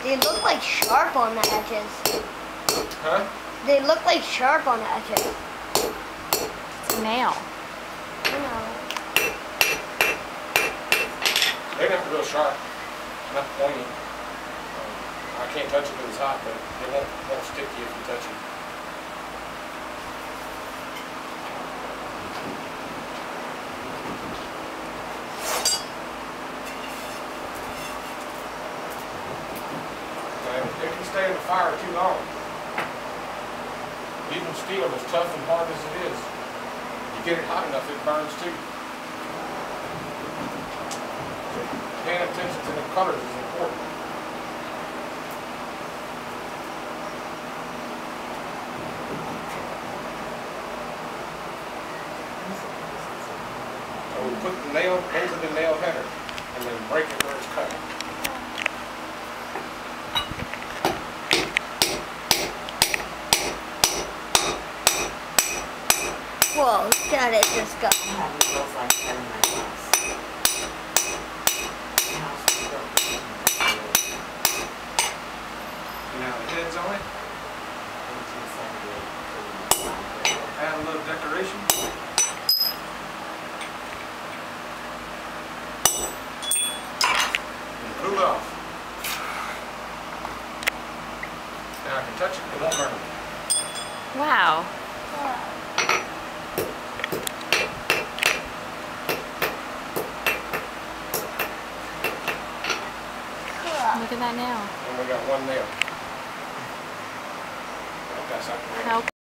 They look like sharp on the edges. Huh? They look like sharp on the edges. It's a nail. I know. They're not real sharp, not pointy. I can't touch it because it's hot, but it won't stick to you if you touch it. And it can stay in the fire too long. Even steel, as tough and hard as it is, you get it hot enough, it burns too. So paying attention to the colors is important. So we put the nail over the nail header and then break it where it's cut. Whoa, look at it just go. Now the head's on it. Add a little decoration. And cool it off. Now I can touch it, it won't burn me. Wow. Look at that nail. And we got one nail. That's How